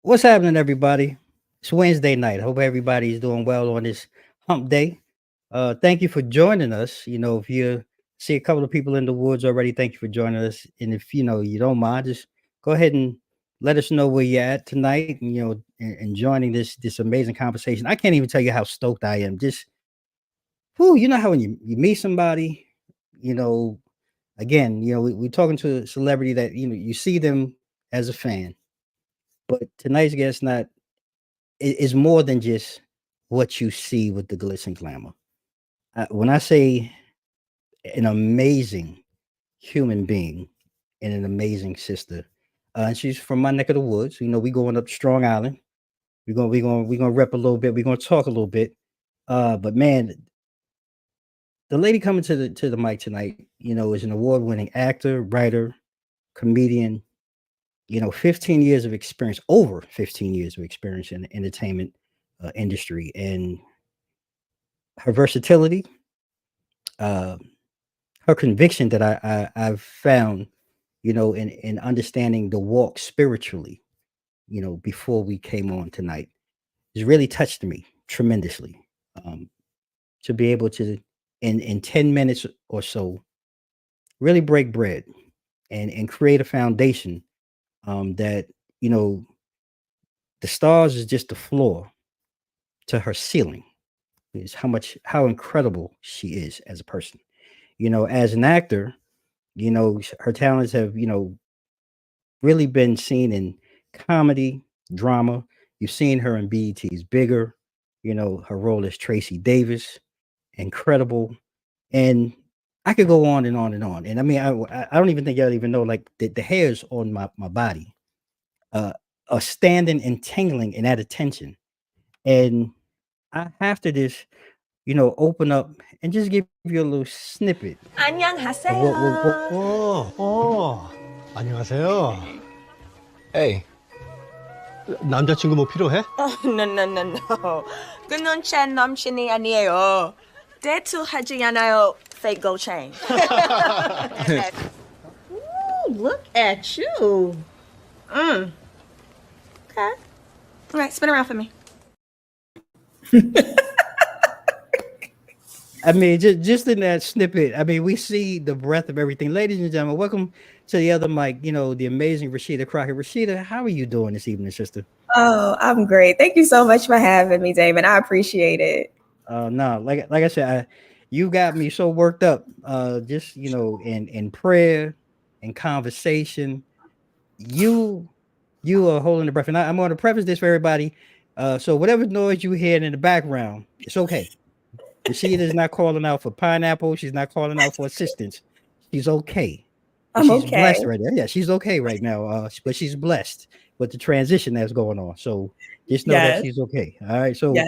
What's happening, everybody? It's Wednesday night. I hope everybody's doing well on this hump day. Thank you for joining us. If you see a couple of people in the woods already, thank you for joining us. And if you don't mind, just go ahead and let us know where you're at tonight. And and joining this amazing conversation. I can't even tell you how stoked I am. Just you know how when you meet somebody, you know, again, we're talking to a celebrity that you see them as a fan, but tonight's guest not is more than just what you see with the glitz and glamour. When I say an amazing human being and an amazing sister, and she's from my neck of the woods. We going up Strong Island. We're gonna rep a little bit. We're gonna talk a little bit. But man, the lady coming to the mic tonight, is an award-winning actor, writer, comedian. 15 years of experience, over 15 years of experience in the entertainment industry, and her versatility, uh, her conviction that I've found, in understanding the walk spiritually, before we came on tonight, has really touched me tremendously. Um, to be able to, in 10 minutes or so, really break bread and create a foundation, that you know the stars is just the floor to her ceiling. Is how incredible she is as a person. As an actor, her talents have really been seen in comedy, drama. You've seen her in BET's Bigger. Her role as Tracey Davis, incredible. And I could go on and on and on. And I mean, I don't even think y'all even know, like, the hairs on my body uh are standing and tingling in that attention. And I have to just, open up and just give you a little snippet of what 안녕하세요. 안녕하세요. Hey, 남자친구 뭐 필요해? no, no, no, no. 그눈찬 남친이 아니에요. 대투하지 않아요. Fake gold chain. Ooh, look at you. Okay. All right, spin around for me. I mean, just in that snippet, I mean, we see the breadth of everything. Ladies and gentlemen, welcome to the other mic, the amazing Rasheda Crockett. Rasheda, how are you doing this evening, sister? Oh, I'm great. Thank you so much for having me, David. I appreciate it. No, like I said, you got me so worked up. Just in prayer and conversation, you are holding the breath. And I'm going to preface this for everybody. So whatever noise you hear in the background, it's okay. Rasheda is not calling out for pineapple. She's not calling out for assistance. She's okay. She's blessed right now. Yeah, she's okay right now. But she's blessed with the transition that's going on. So just know that she's okay. All right. So yes,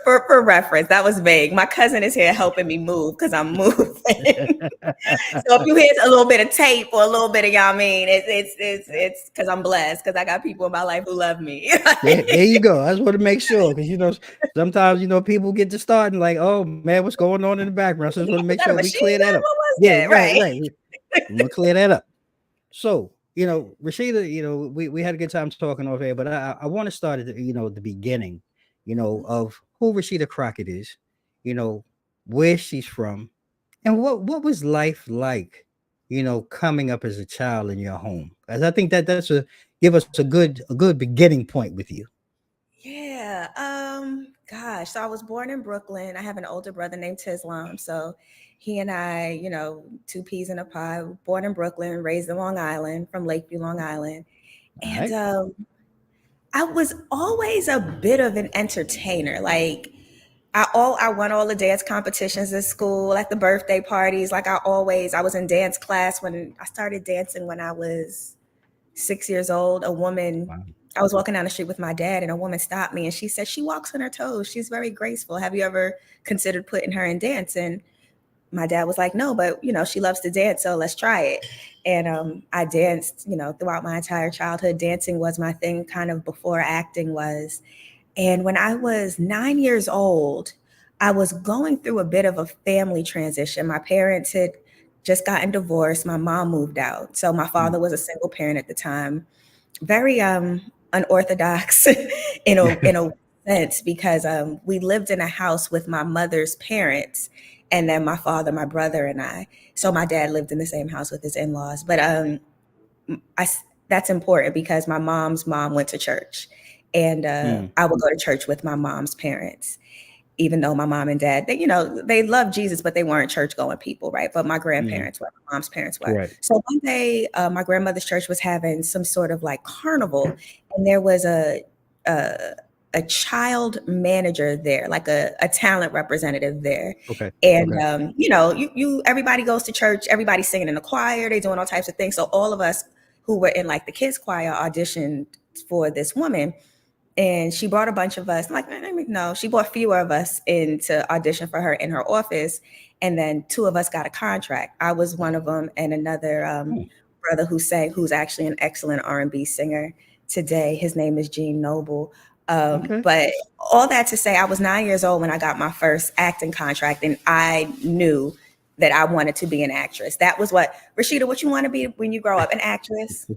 for reference, that was vague. My cousin is here helping me move because I'm moving. So if you hear a little bit of tape or a little bit of y'all mean, it's because I'm blessed because I got people in my life who love me. There you go. I just want to make sure because sometimes people get to start and like, oh man, what's going on in the background? So I just want to make sure we clear that up. Yeah, right. I'm gonna clear that up. So Rasheda, we had a good time talking over here, but I want to start at the beginning, of who Rasheda Crockett is, where she's from, and what was life like, coming up as a child in your home. As I think that's give us a good beginning point with you. Yeah. Gosh. So I was born in Brooklyn. I have an older brother named Tislam. So he and I, two peas in a pod, born in Brooklyn, raised in Long Island, from Lakeview, Long Island. And Right. I was always a bit of an entertainer. Like I won all the dance competitions at school, at the birthday parties. Like I was in dance class when I started dancing when I was 6 years old. Wow. I was walking down the street with my dad and a woman stopped me and she said, she walks on her toes. She's very graceful. Have you ever considered putting her in dance? And my dad was like, no, but she loves to dance, so let's try it. And I danced, throughout my entire childhood. Dancing was my thing kind of before acting was. And when I was 9 years old, I was going through a bit of a family transition. My parents had just gotten divorced. My mom moved out. So my father was a single parent at the time. Very unorthodox in a sense, because we lived in a house with my mother's parents, and then my father, my brother, and I. So my dad lived in the same house with his in-laws. But that's important because my mom's mom went to church, and I would go to church with my mom's parents, even though my mom and dad, they loved Jesus, but they weren't church going people, right? But my grandparents were, my mom's parents were. Right. So one day, my grandmother's church was having some sort of like carnival, and there was a child manager there, like a talent representative there. Okay. And everybody goes to church, everybody's singing in the choir, they doing all types of things. So all of us who were in like the kids choir auditioned for this woman. And she brought a bunch of us, no, she brought fewer of us in to audition for her in her office. And then 2 of us got a contract. I was one of them, and another brother who sang, who's actually an excellent R&B singer today. His name is Gene Noble. But all that to say, I was 9 years old when I got my first acting contract, and I knew that I wanted to be an actress. That was Rasheda, what you want to be when you grow up? An actress,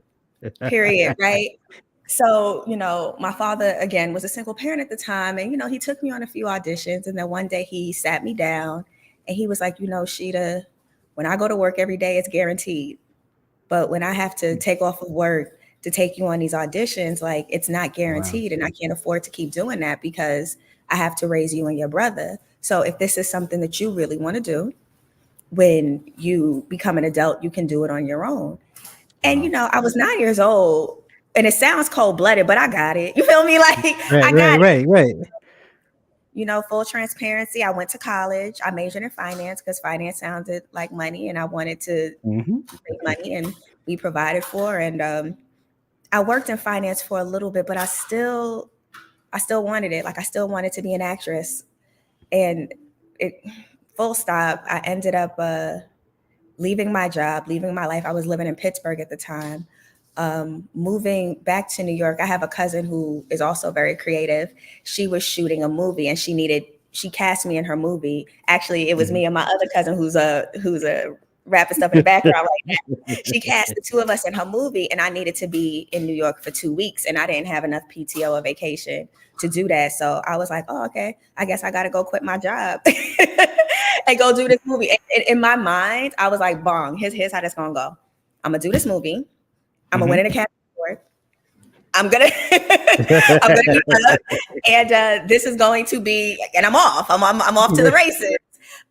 period, right? So, my father, again, was a single parent at the time. And, he took me on a few auditions. And then one day he sat me down and he was like, Sheeta, when I go to work every day, it's guaranteed. But when I have to take off of work to take you on these auditions, like, it's not guaranteed. Wow. And I can't afford to keep doing that because I have to raise you and your brother. So if this is something that you really want to do, when you become an adult, you can do it on your own. And, I was 9 years old. And it sounds cold-blooded, but I got it. You feel me? Like, I got it. Right. Full transparency. I went to college. I majored in finance because finance sounded like money, and I wanted to make money and be provided for. And I worked in finance for a little bit, but I still wanted it. Like, I still wanted to be an actress. And full stop, I ended up leaving my job, leaving my life. I was living in Pittsburgh at the time. Moving back to New York. I have a cousin who is also very creative. She was shooting a movie and she cast me in her movie. Actually, it was me and my other cousin who's a rapping stuff in the background right now. She cast the 2 of us in her movie, and I needed to be in New York for 2 weeks, and I didn't have enough PTO or vacation to do that. So I was like, oh, okay, I guess I got to go quit my job and go do this movie. And in my mind, I was like, bong, here's how this going to go. I'm going to do this movie. I'm gonna win an Academy Award. I'm gonna get up, and this is going to be, and I'm off. I'm off to the races.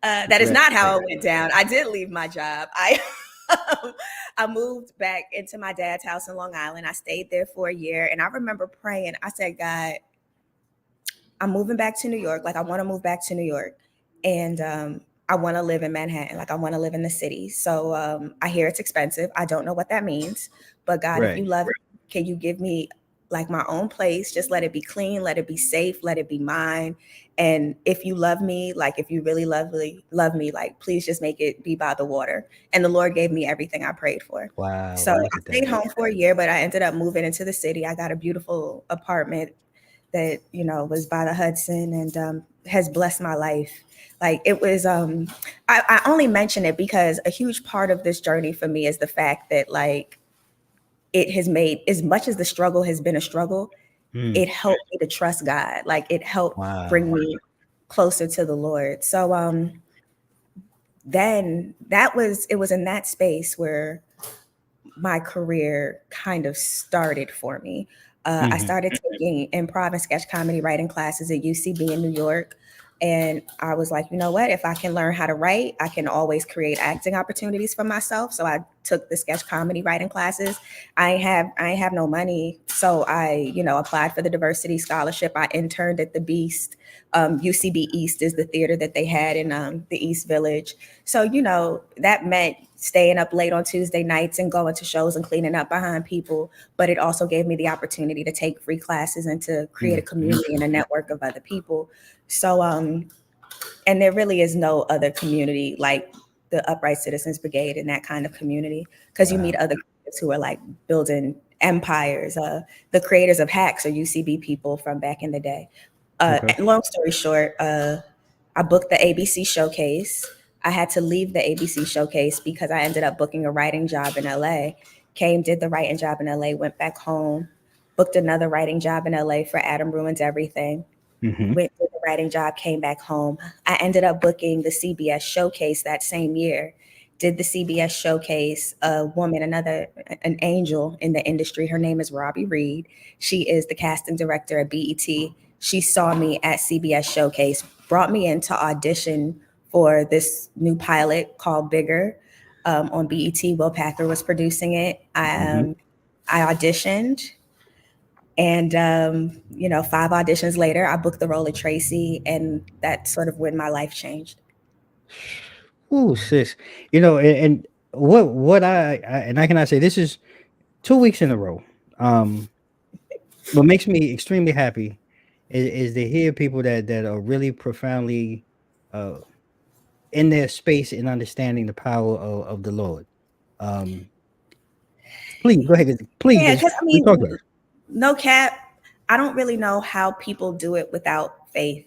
That is not how it went down. I did leave my job. I moved back into my dad's house in Long Island. I stayed there for a year, and I remember praying. I said, God, I'm moving back to New York. Like, I want to move back to New York, and I want to live in Manhattan. Like, I want to live in the city. So I hear it's expensive. I don't know what that means. But God, if you love it, can you give me like my own place? Just let it be clean. Let it be safe. Let it be mine. And if you love me, like if you really love me, like please just make it be by the water. And the Lord gave me everything I prayed for. Wow. So I stayed home for a year, but I ended up moving into the city. I got a beautiful apartment that, was by the Hudson and has blessed my life. Like it was, I only mention it because a huge part of this journey for me is the fact that like it has made, as much as the struggle has been a struggle, it helped me to trust God. Like it helped bring me closer to the Lord. So then it was in that space where my career kind of started for me. I started taking improv and sketch comedy writing classes at UCB in New York. And I was like, you know what? If I can learn how to write, I can always create acting opportunities for myself. So I took the sketch comedy writing classes. I ain't have no money. So I, applied for the diversity scholarship. I interned at the Beast. UCB East is the theater that they had in the East Village. So, that meant staying up late on Tuesday nights and going to shows and cleaning up behind people. But it also gave me the opportunity to take free classes and to create a community and a network of other people. So And there really is no other community like the Upright Citizens Brigade in that kind of community, because you meet other creatives who are like building empires. The creators of Hacks are UCB people from back in the day. Long story short, I booked the ABC showcase. I had to leave the ABC showcase because I ended up booking a writing job in LA. Came, did the writing job in LA, went back home, booked another writing job in LA for Adam Ruins Everything. Went through the writing job, came back home. I ended up booking the CBS showcase that same year. Did the CBS showcase. A woman, an angel in the industry. Her name is Robbie Reed. She is the casting director at BET. She saw me at CBS showcase, brought me in to audition for this new pilot called Bigger on BET. Will Packer was producing it. I auditioned. And, 5 auditions later, I booked the role of Tracey, and that's sort of when my life changed. Ooh, sis. And what and I cannot say this is 2 weeks in a row. What makes me extremely happy is to hear people that are really profoundly in their space and understanding the power of the Lord. Please go ahead. Please. Yeah, because no cap, I don't really know how people do it without faith.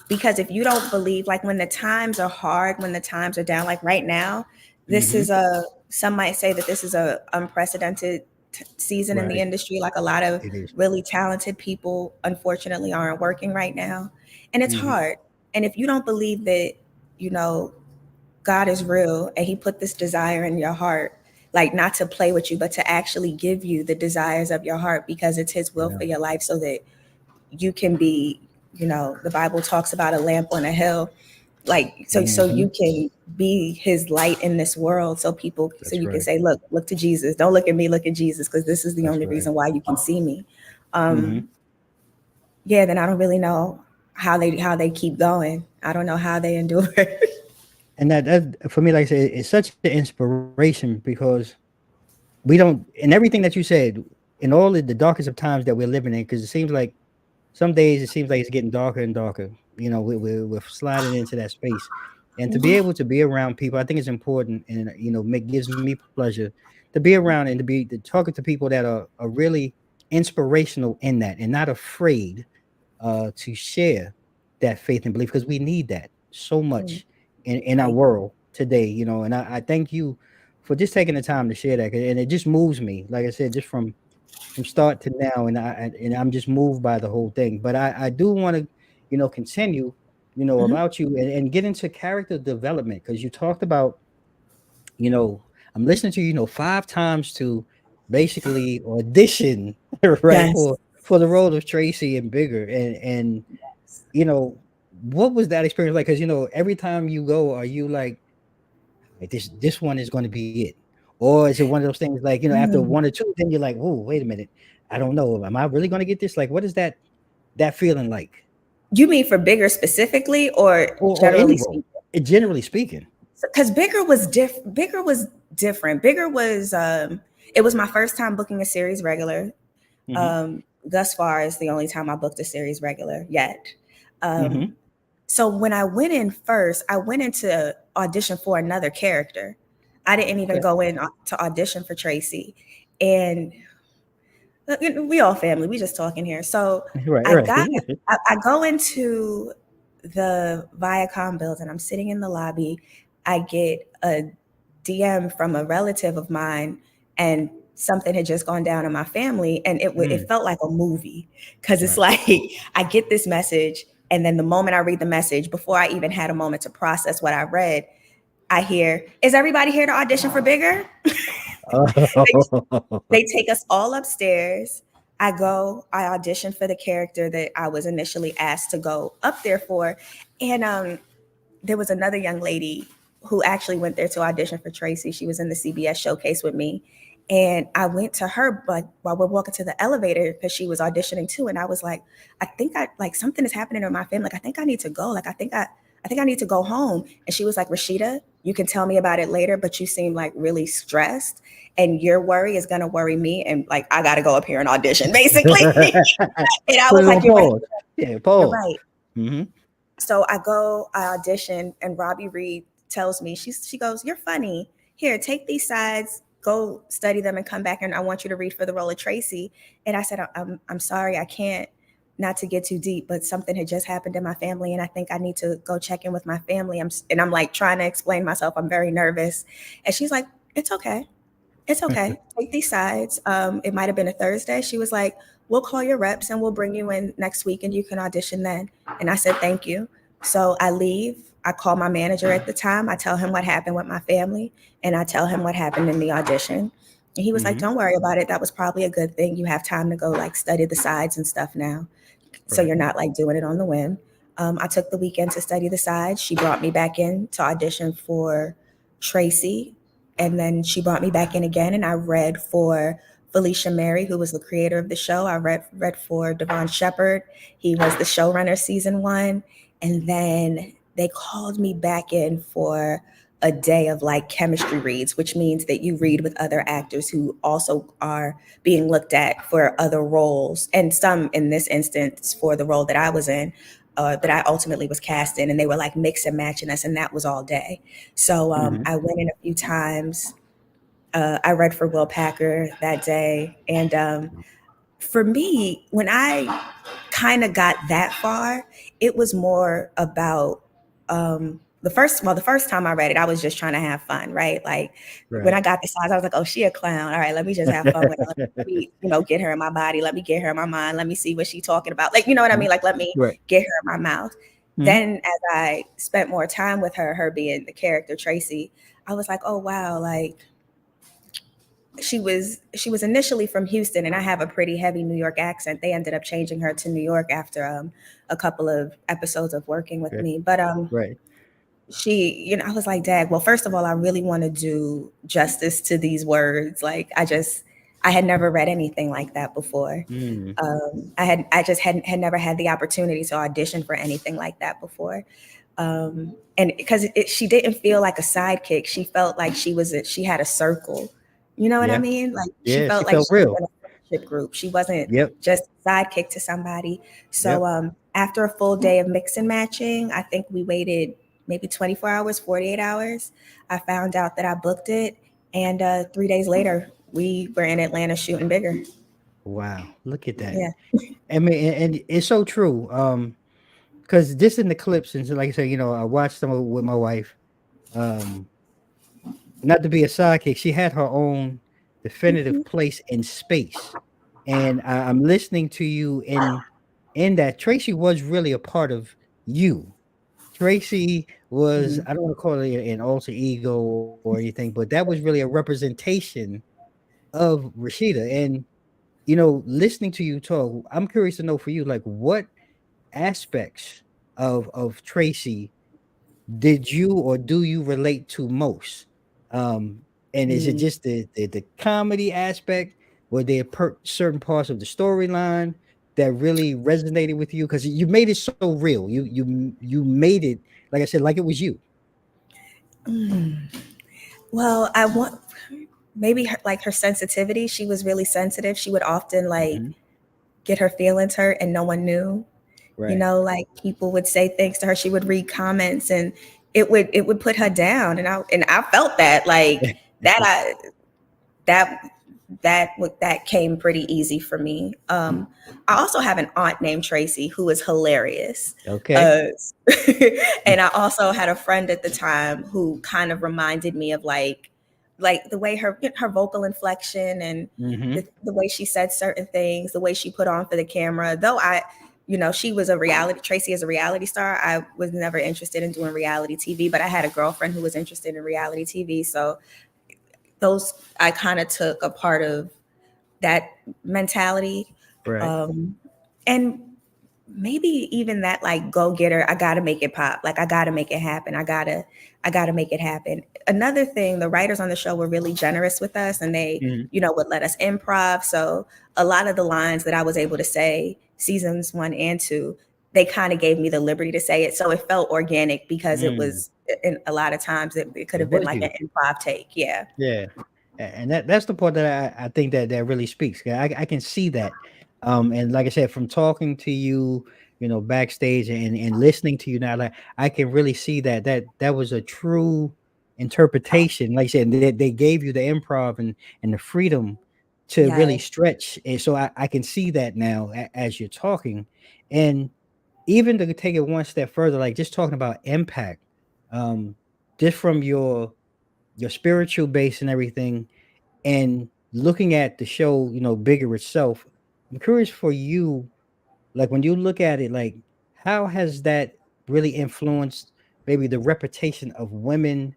Because if you don't believe, like when the times are hard, when the times are down, like right now, this is some might say that this is a unprecedented season in the industry. Like a lot of really talented people, unfortunately, aren't working right now. And it's hard. And if you don't believe that, God is real and he put this desire in your heart, like not to play with you, but to actually give you the desires of your heart because it's his will for your life so that you can be, the Bible talks about a lamp on a hill, like, so you can be his light in this world. So people, you can say, look to Jesus. Don't look at me, look at Jesus. Cause this is the only reason why you can see me. Then I don't really know how they keep going. I don't know how they endure. And that for me, like I said, it's such an inspiration because we don't, and everything that you said, in all of the darkest of times that we're living in, because it seems like some days it's getting darker and darker. We're sliding into that space, and to be able to be around people, I think it's important, and gives me pleasure to be around and to talking to people that are really inspirational in that, and not afraid to share that faith and belief, because we need that so much in our world today, and I thank you for just taking the time to share that, and it just moves me, like I said, just from start to now, and I'm just moved by the whole thing. But I do want to continue about you and get into character development, because you talked about I'm listening to 5 times to basically audition right for the role of Tracey and Bigger, and what was that experience like? Because every time you go, are you like this one is going to be it, or is it one of those things like after 1 or 2, then you're like, oh, wait a minute, I don't know, am I really going to get this? Like, what is that feeling like? You mean for Bigger specifically, or generally speaking? Generally speaking, because Bigger was different. Bigger was it was my first time booking a series regular. Thus far is the only time I booked a series regular yet. So when I went in first, I went into audition for another character. I didn't even go in to audition for Tracey. And we all family, we just talking here. So I go into the Viacom building. I'm sitting in the lobby. I get a DM from a relative of mine, and something had just gone down in my family, and it felt like a movie, because it's like I get this message, and then the moment I read the message, before I even had a moment to process what I read, I hear, "Is everybody here to audition for Bigger?" They take us all upstairs. I audition for the character that I was initially asked to go up there for, and there was another young lady who actually went there to audition for Tracey. She was in the CBS showcase with me. And I went to her, but while we're walking to the elevator, because she was auditioning too. And I was like, I think something is happening in my family. Like, I think I need to go. Like, I think I need to go home. And she was like, Rasheda, you can tell me about it later, but you seem like really stressed, and your worry is going to worry me. And like, I got to go up here and audition, basically. And I was like, Paul. Right. So I audition, and Robbie Reed tells me, she goes, "You're funny. Here, take these sides, go study them, and come back, and I want you to read for the role of Tracey." And I said, I'm sorry, I can't. Not to get too deep, but something had just happened in my family, and I think I need to go check in with my family. I'm like trying to explain myself. I'm very nervous, and she's like, "It's okay. It's okay. Take these sides." It might have been a Thursday. She was like, "We'll call your reps and we'll bring you in next week and you can audition then." And I said, "Thank you." So I leave. I call my manager at the time. I tell him what happened with my family, and I tell him what happened in the audition. And he was like, "Don't worry about it. That was probably a good thing. You have time to go like study the sides and stuff now. So Right. you're not like doing it on the whim." I took the weekend to study the sides. She brought me back in to audition for Tracey. And then she brought me back in again, and I read for Felicia Mary, who was the creator of the show. I read for Devon Shepard. He was the showrunner season 1. And then they called me back in for a day of like chemistry reads, which means that you read with other actors who also are being looked at for other roles, and some in this instance for the role that I was in, that I ultimately was cast in, and they were like mix and matching us, and that was all day. So I went in a few times. I read for Will Packer that day, and for me, when I kind of got that far, it was more about the first time I read it, I was just trying to have fun, right? Like when I Right. got the size, I was like, "Oh, she a clown. All right, let me just have fun with her. Let me, get her in my body. Let me get her in my mind. Let me see what she's talking about. Like, you know what I mean? Like, let me Right. get her in my mouth." Mhm. Then as I spent more time with her being the character Tracey, I was like, "Oh wow, like she was initially from Houston, and I have a pretty heavy New York accent. They ended up changing her to New York after a couple of episodes of working with Okay. me. But Right. she, I was like, "Dag, well, first of all, I really want to do justice to these words. Like I had never read anything like that before. Mm. I just had never had the opportunity to audition for anything like that before. And because she didn't feel like a sidekick, she felt like she had a circle. You know what I Yeah. mean? Like she Yeah. She felt like felt she was real. in a friendship group. She wasn't Yep. just a sidekick to somebody. So Yep. after a full day of mix and matching, I think we waited maybe 24 hours, 48 hours. I found out that I booked it, and 3 days later, we were in Atlanta shooting bigger. Wow. Look at that. Yeah. I mean, and it's so true. Because just in the clips, and so like I said, I watched them with my wife. Um, not to be a sidekick, she had her own definitive Mhm. place in space. And I'm listening to you in that Tracy was really a part of you. Tracy was, Mhm. I don't want to call it an alter ego or anything, but that was really a representation of Rashida. And listening to you talk, I'm curious to know for you, like what aspects of Tracy did you or do you relate to most? And is it Mm. just the comedy aspect? Were there certain parts of the storyline that really resonated with you? Because you made it so real. You made it, like I said, like it was you. Mm. Well, I want maybe like her sensitivity. She was really sensitive. She would often like Mhm. get her feelings hurt, and no one knew. Right. Like people would say things to her. She would read comments, and it would put her down. And I felt that like that I that that came pretty easy for me. I also have an aunt named Tracy who is hilarious. Okay. Uh, and I also had a friend at the time who kind of reminded me of like the way her vocal inflection, and Mhm. the way she said certain things, the way she put on for the camera. Though she was Tracy is a reality star. I was never interested in doing reality TV, but I had a girlfriend who was interested in reality TV. So those, I kind of took a part of that mentality. Right. Um, and maybe even that like go getter, I gotta make it pop. Like I gotta make it happen. I gotta make it happen. Another thing, the writers on the show were really generous with us, and they, Mhm. would let us improv. So a lot of the lines that I was able to say seasons 1 and 2, they kind of gave me the liberty to say it. So it felt organic because it Mm. was, in a lot of times it could It have been was like an you. improv take. Yeah. Yeah. And that's the part that I think that really speaks. I can see that. And like I said, from talking to you backstage and listening to you now, like I can really see that was a true interpretation. Like I said, they gave you the improv and the freedom to really Yes. stretch. And so I can see that now as you're talking. And even to take it one step further, like just talking about impact, just from your spiritual base and everything, and looking at the show, bigger itself. I'm curious for you, like when you look at it, like how has that really influenced maybe the reputation of women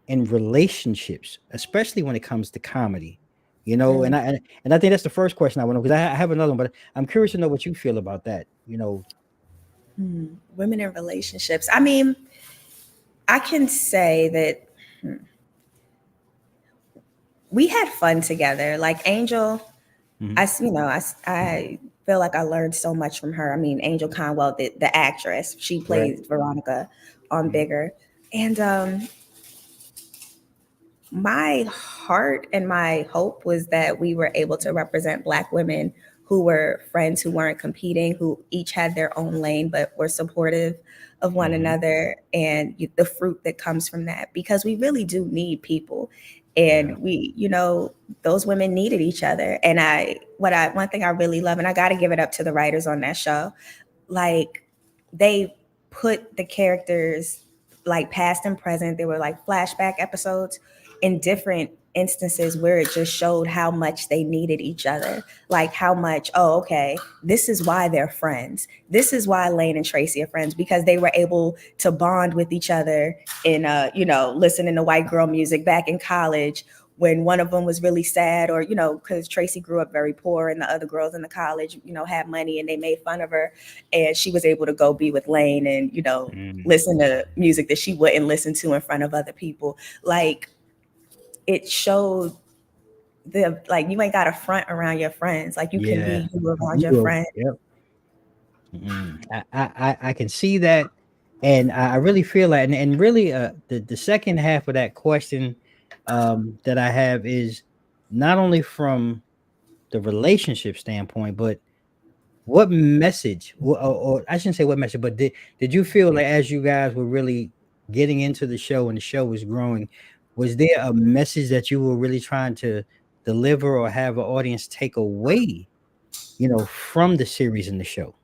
in relationships, especially when it comes to comedy? And Mm, I think that's the first question I want to, because I have another one, but I'm curious to know what you feel about that. Women in relationships. I mean, I can say that we had fun together. Like Angel, Mhm. I feel like I learned so much from her. I mean, Angel Conwell, the actress, she Right. plays Veronica on Mhm. Bigger. And my heart and my hope was that we were able to represent Black women who were friends, who weren't competing, who each had their own lane, but were supportive of one Mhm. another, and the fruit that comes from that, because we really do need people. Yeah. And those women needed each other. And one thing I really love, and I got to give it up to the writers on that show, like they put the characters, like past and present. They were like flashback episodes in different instances where it just showed how much they needed each other. Like how much, oh, okay, this is why they're friends. This is why Lane and Tracey are friends, because they were able to bond with each other in listening to white girl music back in college, when one of them was really sad, or because Tracey grew up very poor and the other girls in the college had money, and they made fun of her, and she was able to go be with Lane and Mhm. listen to music that she wouldn't listen to in front of other people. Like, it showed the, like, you ain't got to front around your friends, like you can Yeah. be you around You your will. friends. Yep. I can see that, and I really feel that, and really, the second half of that question, that I have is not only from the relationship standpoint, but what message, or I shouldn't say what message, but did you feel like as you guys were really getting into the show and the show was growing, was there a message that you were really trying to deliver or have an audience take away, from the series and the show?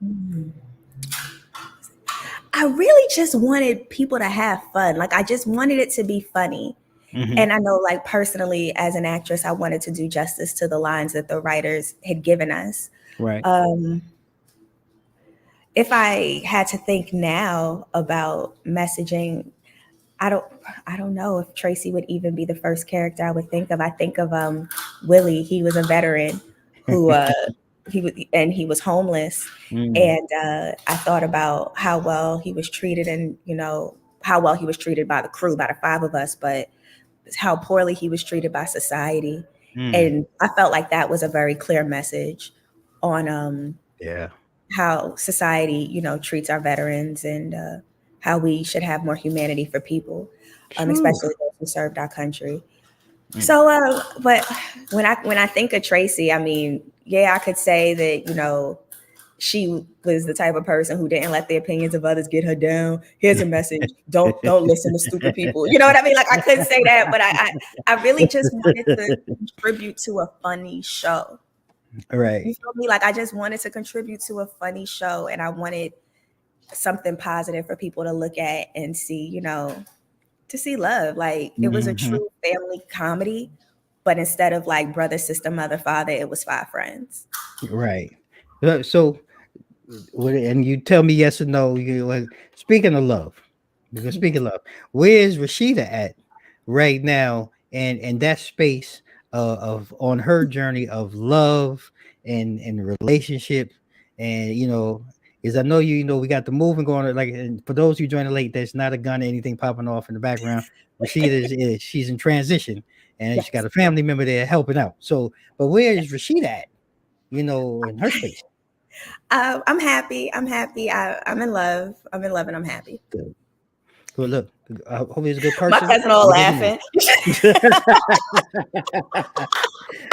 I really just wanted people to have fun. Like, I just wanted it to be funny. Hmm. And I know, like, personally, as an actress, I wanted to do justice to the lines that the writers had given us. Right. Um, if I had to think now about messaging, I don't I don't know if Tracey would even be the first character I would think of. I think of Willie. He was a veteran who he was homeless, Mm, and I thought about how well he was treated, and how well he was treated by the crew, by the five of us, but how poorly he was treated by society. mm, And I felt like that was a very clear message on yeah. how society, treats our veterans, and how we should have more humanity for people, Phew. especially those who served our country. Mm. So, but when I think of Tracey, I mean, yeah, I could say that she was the type of person who didn't let the opinions of others get her down. Here's a message: don't listen to stupid people. You know what I mean? Like, I could say that, but I really just wanted to contribute to a funny show. You Right. feel me? Like, I just wanted to contribute to a funny show, and I wanted something positive for people to look at and see, to see love. Like, it was a Mhm. true family comedy, but instead of like brother, sister, mother, father, it was five friends. Right. So, and you tell me yes or no. Like, speaking of love, because speaking of love, where's Rashida at right now? And that space, of on her journey of love and relationship, and is I know we got the moving going. Like, and for those who joining late, there's not a gun or anything popping off in the background. Rashida she's in transition, and she's got Yes. a family member there helping out. So, but where is Rashida at? In her space. I'm happy. I'm happy. I'm in love. I'm in love, and I'm happy. Good. Well, look, I hope he's a good My person. cousin all You never know. laughing.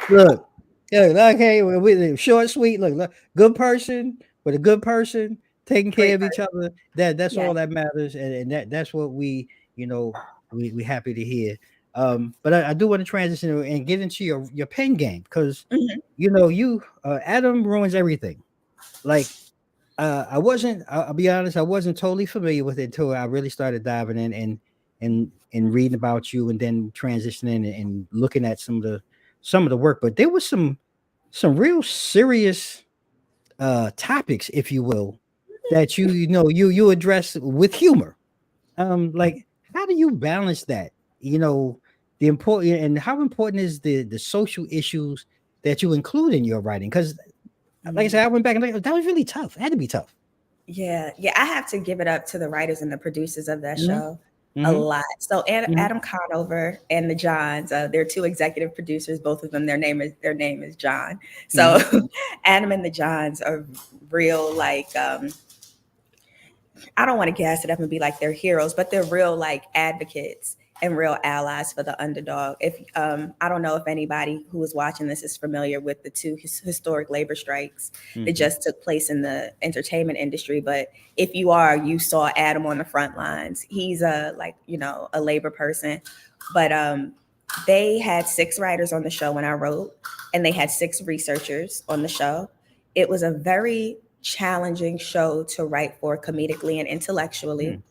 Look, yeah, okay, short, sweet. Look, good person with a good person. taking care Great of each person. other. That's Yeah. all that matters, and that's what we, we happy to hear. But I do want to transition and get into your pen game because Mhm. Adam ruins everything. Like I'll be honest, I wasn't totally familiar with it until I really started diving in and reading about you and then transitioning and looking at some of the work. But there was some real serious topics, if you will, that you address with humor. Like how do you balance that? The important and how important is the social issues that you include in your writing? Because like I said, I went back and that was really tough. It had to be tough. Yeah, yeah, I have to give it up to the writers and the producers of that Mhm, show a mhm, lot. So mhm, Adam Conover and the Johns, they're two executive producers. Both of them, their name is John. So mhm. Adam and the Johns are real, like I don't want to gas it up and be like they're heroes, but they're real like advocates and real allies for the underdog. If I don't know if anybody who is watching this is familiar with the two historic labor strikes that Mhm. just took place in the entertainment industry, but if you are, you saw Adam on the front lines. He's a labor person, but they had 6 writers on the show when I wrote, and they had 6 researchers on the show. It was a very challenging show to write for comedically and intellectually Mm,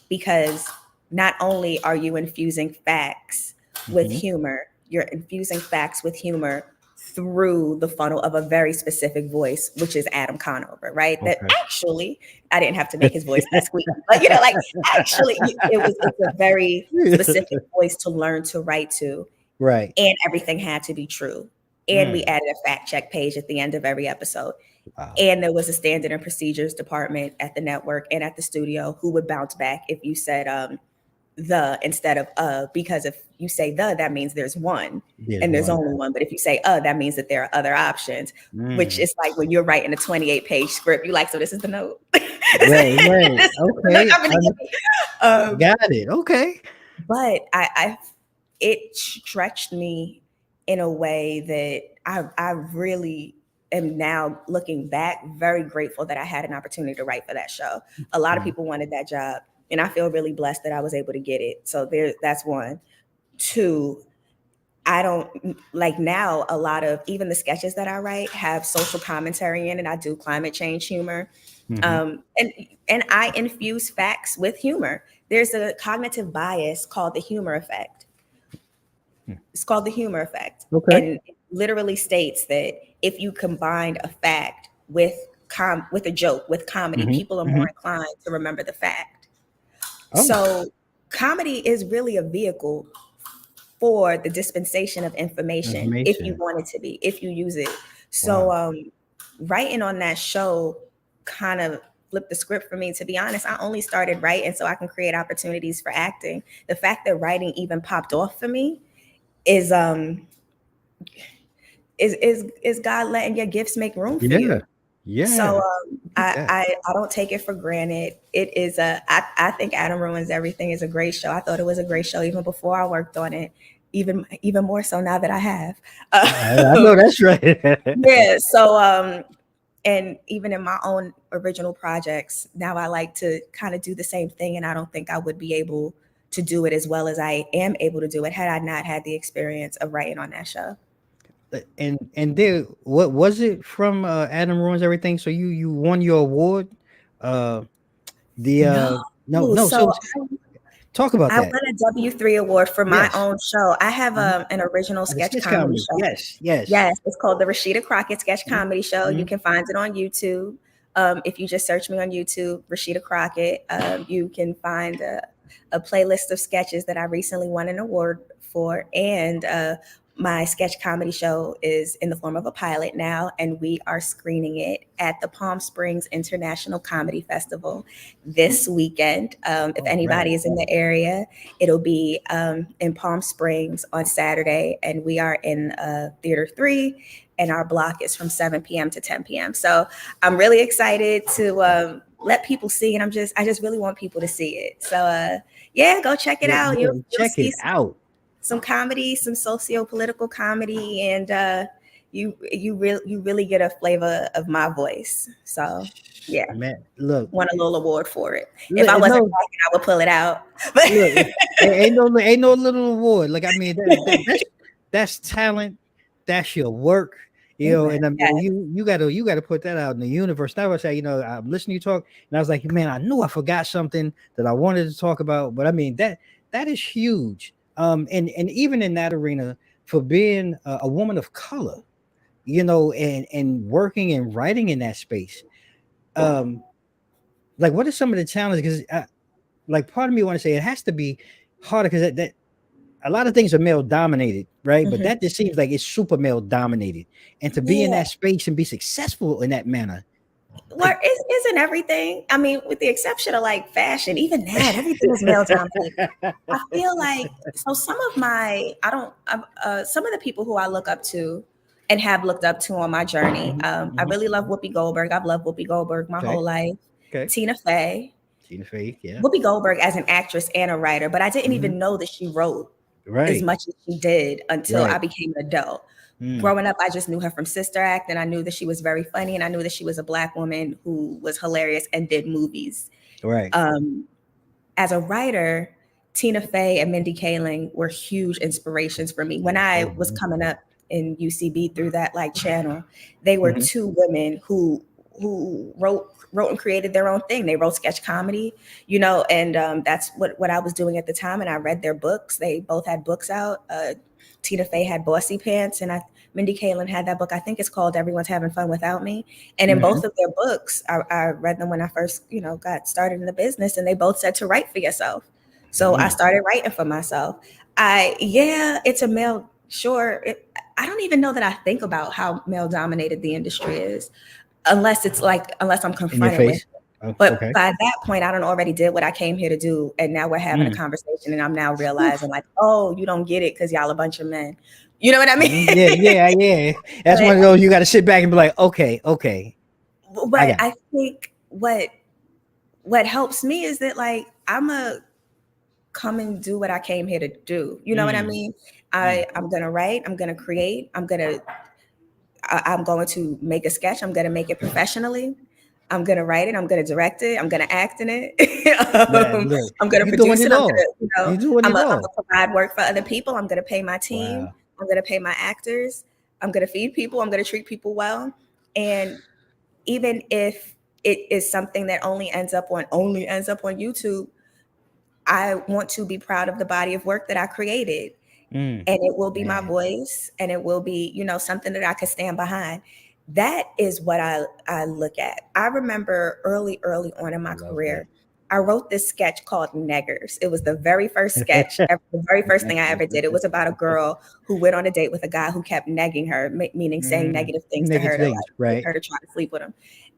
because not only are you infusing facts with mhm. humor, you're infusing facts with humor through the funnel of a very specific voice, which is Adam Conover, right? That Okay. actually, I didn't have to make his voice that squeaky, but actually, it's a very specific voice to learn to write to, Right. and everything had to be true. And we Mm, added a fact check page at the end of every episode. wow. And there was a standard and procedures department at the network and at the studio who would bounce back if you said the instead of because if you say that means there's one There's and there's one. only one. But if you say that means that there are other options, which Mm. is like when you're writing a 28-page script, you like, so this is the note. Right, right. This is the note Okay. I'm gonna give you. Got it. Okay. But it stretched me in a way that I really am now looking back very grateful that I had an opportunity to write for that show. A lot of Mm, people wanted that job, and I feel really blessed that I was able to get it. So that's one. Two, I don't like now a lot of even the sketches that I write have social commentary in it. I do climate change humor. mhm. And I infuse facts with humor. There's a cognitive bias called the humor effect. Mm. It's called the humor effect. Okay. And it literally states that if you combine a fact with a joke, with comedy, Mhm, people are more mhm. inclined to remember the fact. Oh, So comedy is really a vehicle for the dispensation of information if you information. want it to be, if you use it. So Wow. writing on that show kind of flipped the script for me. To be honest, I only started writing so I can create opportunities for acting. The fact that writing even popped off for me is is God letting your gifts make room for Yeah. you. So Yeah. Like that. I don't take it for granted. It is I think Adam Ruins Everything is a great show. I thought it was a great show even before I worked on it. Even more so now that I have. I know that's right. Yeah. So and even in my own original projects, now I like to kind of do the same thing, and I don't think I would be able to do it as well as I am able to do it had I not had the experience of writing on that show. And there, what was it from Adam Ruins Everything? So you won your award. Uh the No. no no So so talk about I that. won a W3 award for my Yes. own show. I have Mhm. an original The sketch sketch comedy comedy. show. Yes, yes. Yes, it's called the Rasheda Crockett Sketch Mhm, Comedy Show. You mhm. can find it on YouTube. If you just search me on YouTube, Rasheda Crockett, you can find a playlist of sketches that I recently won an award for. And my sketch comedy show is in the form of a pilot now, and we are screening it at the Palm Springs International Comedy Festival this weekend. If All right. anybody is in the area, it'll be in Palm Springs on Saturday, and we are in Theater 3, and our block is from 7 p.m. to 10 p.m. So I'm really excited to let people see, and I just really want people to see it. So yeah, go check it Yeah, out. yeah, You'll check see it out. some comedy, some socio-political comedy, and you really get a flavor of my voice. So yeah, Man, look, won a little award for it. If I wasn't no, talking, I would pull it out. But look, ain't no little award. Like I mean, that's talent. That's your work. You know, and I yeah, mean, you gotta put that out in the universe. That was say, you know, I'm listening to you talk, and I was like, man, I knew I forgot something that I wanted to talk about, but I mean that is huge. And even in that arena, for being a woman of color, you know, and working and writing in that space, like what are some of the challenges? Because like part of me want to say it has to be harder because that a lot of things are male dominated, right? But that just seems like it's super male dominated, and to be in yeah. that space and be successful in that manner, Well, like isn't everything? I mean, with the exception of like fashion, even that, everything is male dominated. I feel like so some of my some of the people who I look up to and have looked up to on my journey. I really love Whoopi Goldberg. I've loved Whoopi Goldberg my whole life. Okay. Tina Fey. Tina Fey, yeah. Whoopi Goldberg as an actress and a writer, but I didn't even know that she wrote as much as she did until I became an adult. Growing up, I just knew her from Sister Act, and I knew that she was very funny, and I knew that she was a Black woman who was hilarious and did movies. Right. As a writer, Tina Fey and Mindy Kaling were huge inspirations for me. When I was coming up in UCB through that like channel, they were two women who wrote and created their own thing. They wrote sketch comedy, you know, and that's what I was doing at the time. And I read their books. They both had books out. Tina Fey had Bossy Pants, and Mindy Kaling had that book. I think it's called Everyone's Having Fun Without Me. And in both of their books, I read them when I first, you know, got started in the business, and they both said to write for yourself. So I started writing for myself. It's a male, sure. I don't even know that I think about how male dominated the industry is, unless I'm confronted with it. But by that point, I already did what I came here to do. And now we're having a conversation, and I'm now realizing like, oh, you don't get it because y'all a bunch of men. You know what I mean? Yeah. That's one of those you got to sit back and be like, okay. But I think what helps me is that like, I'm a come and do what I came here to do. You know what I mean? I'm going to write, I'm going to create, I'm going to make a sketch. I'm going to make it professionally. I'm going to write it. I'm going to direct it. I'm going to act in it. I'm going to produce it. I'm going to provide work for other people. I'm going to pay my team. Wow. I'm going to pay my actors. I'm going to feed people. I'm going to treat people well. And even if it is something that only ends up on YouTube, I want to be proud of the body of work that I created. And it will be my voice, and it will be, you know, something that I could stand behind. That is what I look at. I remember early on in my career, I wrote this sketch called Neggers. It was the very first sketch, the very first thing I ever did. It was about a girl who went on a date with a guy who kept negging her, meaning saying negative things to her, her to try to sleep with him.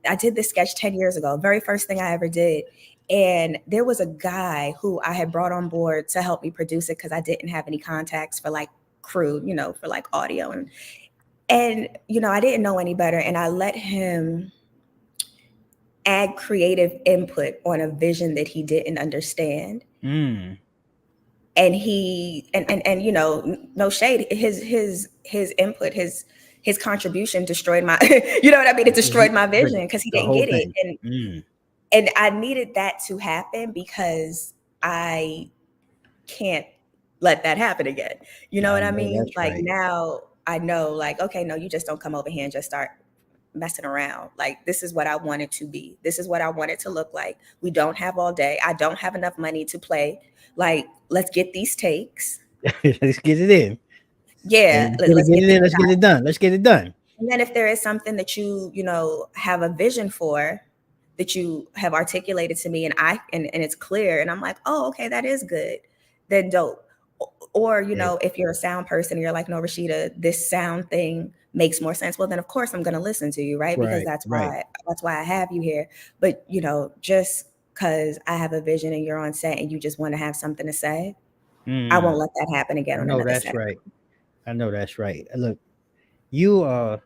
I did this sketch 10 years ago, very first thing I ever did. And there was a guy who I had brought on board to help me produce it because I didn't have any contacts for like crew, you know, for like audio. And, you know, I didn't know any better. And I let him add creative input on a vision that he didn't understand. And he, and you know, no shade, his input, his contribution destroyed my, you know what I mean? It destroyed my vision because he didn't get it. And I needed that to happen because I can't let that happen again. You know what I mean? Like now I know like, okay, no, you just don't come over here and just start messing around. Like, this is what I want it to be. This is what I want it to look like. We don't have all day. I don't have enough money to play. Like, let's get these takes. Let's get it in. Yeah. Let's get it in. Let's get it done. Let's get it done. And then if there is something that you know, have a vision for, that you have articulated to me and it's clear, and I'm like, oh, okay, that is good, then dope. Or, you know, if you're a sound person and you're like, no, Rasheda, this sound thing makes more sense. Well, then of course I'm going to listen to you, right? Because that's why I have you here. But, you know, just because I have a vision and you're on set and you just want to have something to say, I won't let that happen again. I know that's right. I know that's right. Look, you are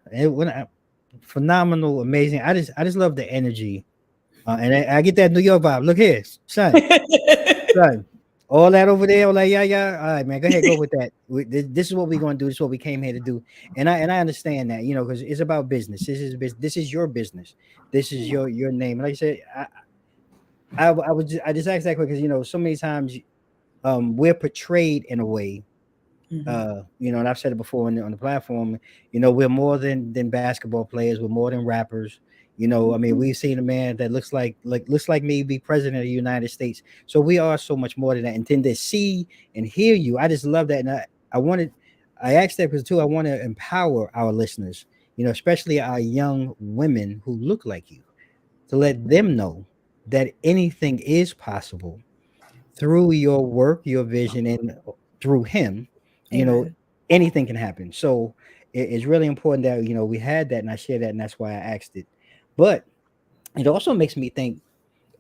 phenomenal, amazing. I just love the energy. And I get that New York vibe. Look here, son. All that over there, all that, yeah. All right, man, go ahead, go with that. This is what we're gonna do. This is what we came here to do, and I understand that, because it's about business. This is business. This is your business. This is your name. And like I said, I just asked that because so many times we're portrayed in a way, and I've said it before on the platform. We're more than basketball players. We're more than rappers. I mean, we've seen a man that looks like me be president of the United States. So we are so much more than that. And then to see and hear you, I just love that. And I asked that because too, I want to empower our listeners, especially our young women who look like you, to let them know that anything is possible through your work, your vision, and through him, you know, Amen. anything can happen. So it's really important that we had that, and I share that, and that's why I asked it. But it also makes me think,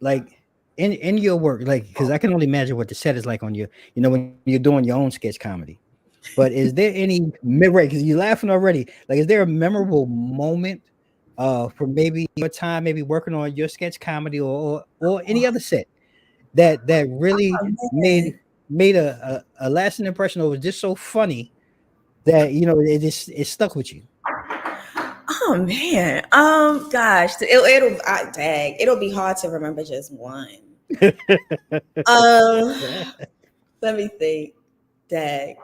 like in your work, like because I can only imagine what the set is like on your, when you're doing your own sketch comedy. But is there any right? Because you're laughing already. Like, is there a memorable moment, from maybe your time, maybe working on your sketch comedy or any other set that really Oh, made man. made a lasting impression, or was just so funny that it stuck with you? Oh man. Gosh, it'll be hard to remember just one. Um, Let me think. Dag.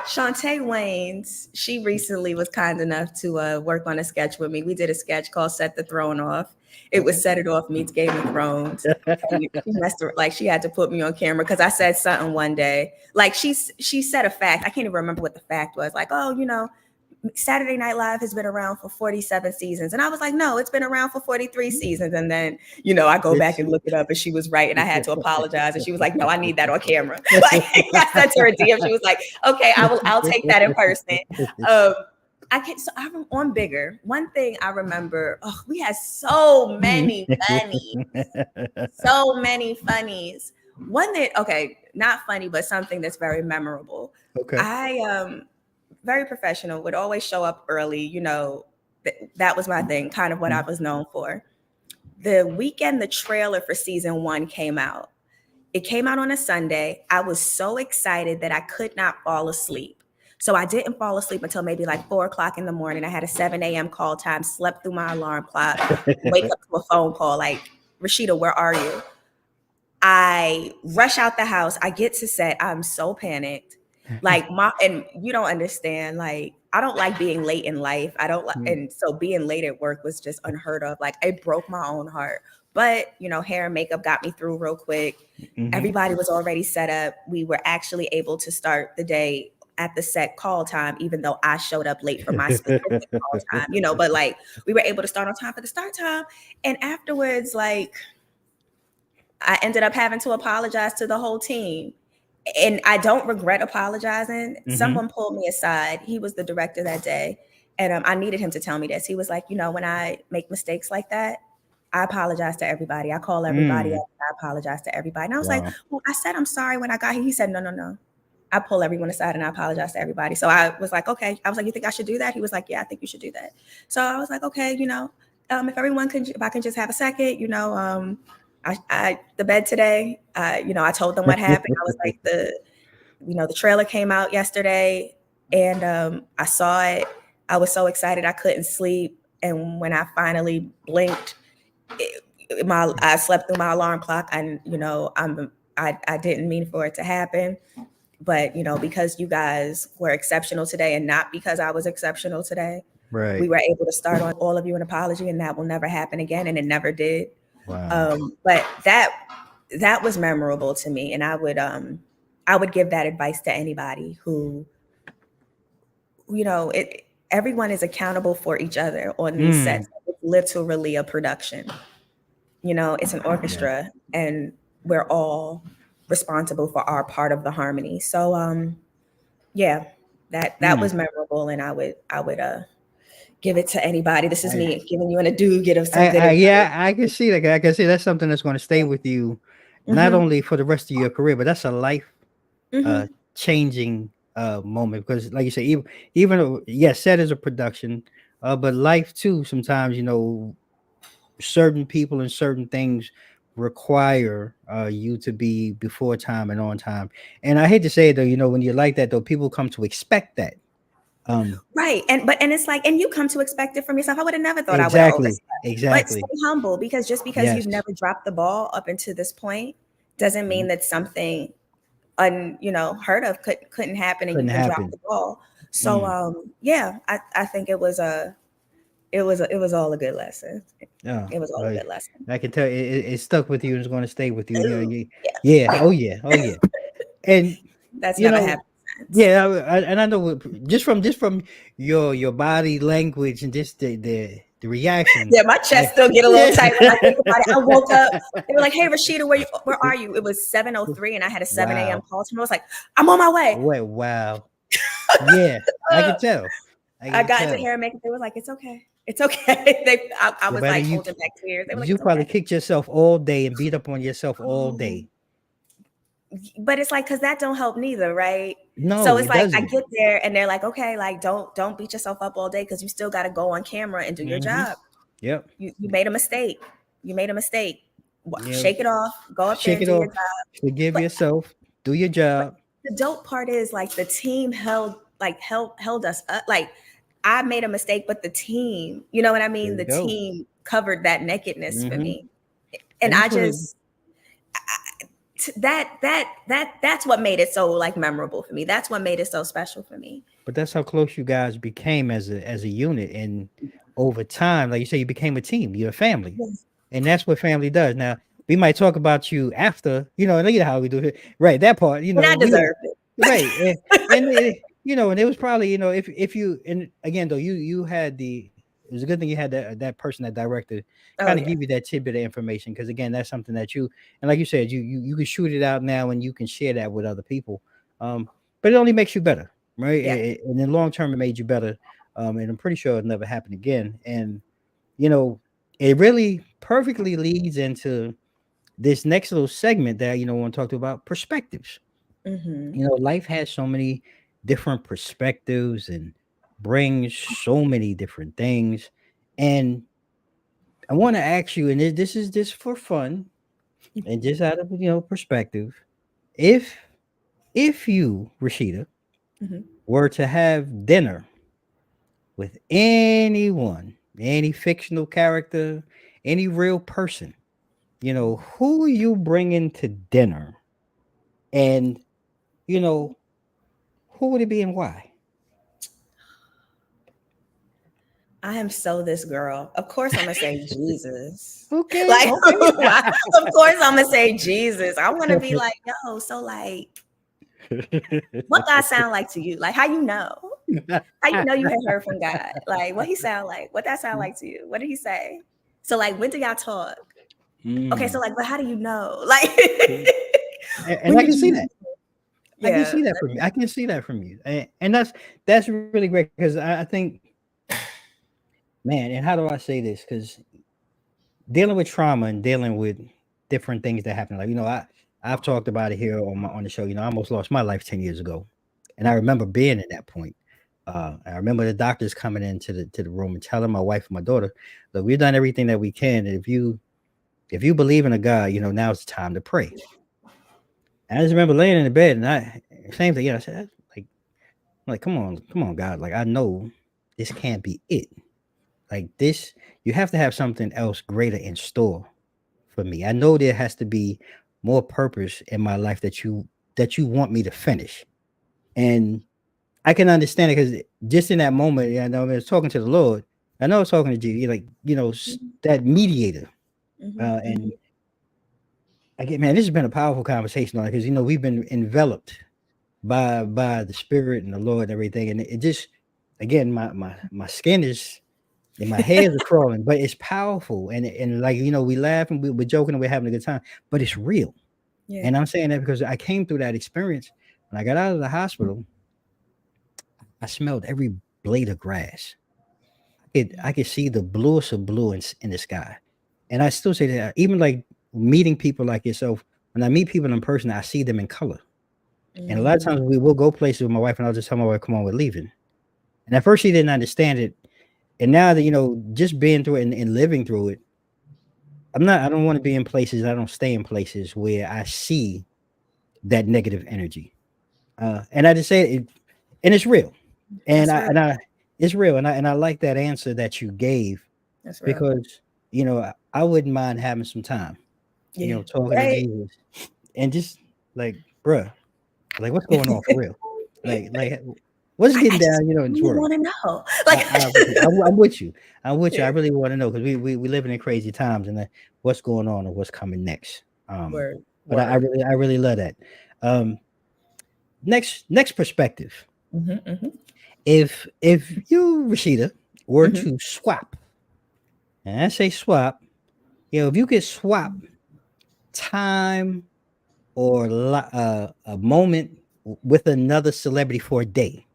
Shantae Waynes, she recently was kind enough to work on a sketch with me. We did a sketch called Set the Throne Off. It was Okay. Set It Off meets Game of Thrones. And she messed her, like she had to put me on camera because I said something one day. Like she said a fact. I can't even remember what the fact was. Like, oh, Saturday Night Live has been around for 47 seasons. And I was like, no, it's been around for 43 seasons. And then, I go back and look it up and she was right. And I had to apologize. And she was like, no, I need that on camera. Like I sent her a DM. She was like, okay, I'll take that in person. I'm on Bigger. One thing I remember, we had so many funnies. One that, okay, not funny, but something that's very memorable. Okay. I very professional, would always show up early. That was my thing, kind of what I was known for. The weekend the trailer for season 1 came out. It came out on a Sunday. I was so excited that I could not fall asleep. So I didn't fall asleep until maybe like 4:00 in the morning. I had a 7 a.m. call time, slept through my alarm clock, wake up to a phone call like, Rasheda, where are you? I rush out the house. I get to set. I'm so panicked. Like and you don't understand, like I don't like being late in life. I don't like, and so being late at work was just unheard of. Like it broke my own heart. But hair and makeup got me through real quick. Everybody was already set up. We were actually able to start the day at the set call time, even though I showed up late for my specific call time, but like we were able to start on time for the start time. And afterwards, like I ended up having to apologize to the whole team. And I don't regret apologizing. Someone pulled me aside. He was the director that day. And I needed him to tell me this. He was like, when I make mistakes like that, I apologize to everybody. I call everybody up. I apologize to everybody. And I was like, Wow. well, I said I'm sorry when I got here. He said, no. I pull everyone aside and I apologize to everybody. So I was like, okay. I was like, you think I should do that? He was like, yeah, I think you should do that. So I was like, okay, if I can just have a second, the bed today, I told them what happened. I was like, the trailer came out yesterday and I saw it. I was so excited. I couldn't sleep. And when I finally blinked, I slept through my alarm clock and, I didn't mean for it to happen. But, because you guys were exceptional today and not because I was exceptional today, Right. we were able to start on all of you an apology, and that will never happen again. And it never did. Wow. But that was memorable to me. And I would give that advice to anybody who, everyone is accountable for each other on these sets. It's literally a production. It's an orchestra and we're all responsible for our part of the harmony. So that was memorable, and I would give it to anybody. This is me giving you a nugget of some good advice. Yeah, I can see that. I can see that's something that's going to stay with you, not only for the rest of your career, but that's a life changing moment. Because, like you say, even yes, set is a production, but life too. Sometimes certain people and certain things require you to be before time and on time. And I hate to say it though, when you're like that though, people come to expect that. Right. And it's like, and you come to expect it from yourself. I would have never thought I would have Exactly. overstepped. But Exactly. stay humble, because just because Yes. you've never dropped the ball up until this point doesn't mean that something heard of couldn't happen and Couldn't you can drop happen. the ball. So yeah, I think it was all a good lesson. Yeah. It was all a good lesson. I can tell it stuck with you and it's going to stay with you. Yeah. Oh yeah. And That's never happened. Yeah, and I know just from your body language and just the reaction. Yeah, my chest still get a little tight when I think about it. I woke up. They were like, "Hey, Rasheda, where are you?" It was 7:03, and I had a 7 a.m. call tomorrow. I was like, "I'm on my way." Wait, wow. Yeah, I can tell. I got into hair and makeup. They were like, "It's okay. It's okay." I was like holding back tears. They were like, you probably kicked yourself all day and beat up on yourself all day. But it's like, because that don't help neither, right? No, so it's like doesn't. I get there and they're like, okay, like don't beat yourself up all day, because you still got to go on camera and do your job. Yep. You made a mistake. Shake it off. Go up there and do your job. Forgive yourself. Do your job. The dope part is like the team held us up. Like I made a mistake, but the team, you know what I mean? The team covered that nakedness for me, and I just. That's what made it so like memorable for me. That's what made it so special for me. But that's how close you guys became as a unit, and over time, like you say, you became a team. You're a family, and that's what family does. Now we might talk about you after, look at how we do it, right? That part, and I deserve it, right? and and it was probably, if you, and again though, you had it was a good thing you had that person, that director, kind of give you that tidbit of information, because again, that's something that you, and like you said, you can shoot it out now and you can share that with other people. But it only makes you better, right? Yeah. And in long term, it made you better. And I'm pretty sure it'll never happen again. And it really perfectly leads into this next little segment that I want to talk to about perspectives. Life has so many different perspectives and brings so many different things, and I want to ask you, and this is just for fun and just out of perspective, if you, Rasheda, were to have dinner with anyone, any fictional character, any real person, who are you bringing to dinner, and who would it be and why? I am so this girl. Of course, I'm gonna say Jesus. Okay. Like, of course, I'm gonna say Jesus. I want to be like, yo. So, like, what God sound like to you? Like, how you know? How you know you had heard from God? Like, what he sound like? What that sound like to you? What did he say? So, like, when do y'all talk? Okay, so like, but how do you know? Like, and I can see that. I can see that from you. I can see that from you, and that's really great, because I think. Man, and how do I say this? Because dealing with trauma and dealing with different things that happen, like I've talked about it here on the show. I almost lost my life 10 years ago, and I remember being at that point. I remember the doctors coming into the room and telling my wife and my daughter, "Look, we've done everything that we can. And if you believe in a God, now's the time to pray." And I just remember laying in the bed, and same thing. I said, like, come on, God. Like, I know this can't be it. Like this, you have to have something else greater in store for me. I know there has to be more purpose in my life that you want me to finish. And I can understand it, because just in that moment, I was talking to the Lord. I know I was talking to Jesus, that mediator. And again, man, this has been a powerful conversation on it, because we've been enveloped by the Spirit and the Lord and everything. And it just, again, my skin is. And my hairs are crawling, but it's powerful. And like, we laugh and we're joking and we're having a good time, but it's real. Yeah. And I'm saying that because I came through that experience. When I got out of the hospital, I smelled every blade of grass. I could see the bluest of blue in the sky. And I still say that, even like meeting people like yourself, when I meet people in person, I see them in color. And a lot of times we will go places with my wife, and I'll just tell my wife, "Come on, we're leaving." And at first she didn't understand it. And now that, just being through it and living through it, I don't want to be in places. I don't stay in places where I see that negative energy. And I just say it, and it's real. And That's I real. and I it's real. And I like that answer that you gave That's real. because I wouldn't mind having some time, Yeah. talking to Right. Jesus and just like, bruh, like what's going on for real? Like what's I getting just down, in this really world? want to know. I, Like, I, I'm with you. I'm with you. I yeah. really want to know because we living in crazy times and what's going on and what's coming next. Word. But I Word. really love that. Um, next perspective. Mm-hmm, If you, Rashida, were mm-hmm. to swap, and I say swap, if you could swap time or a moment with another celebrity for a day,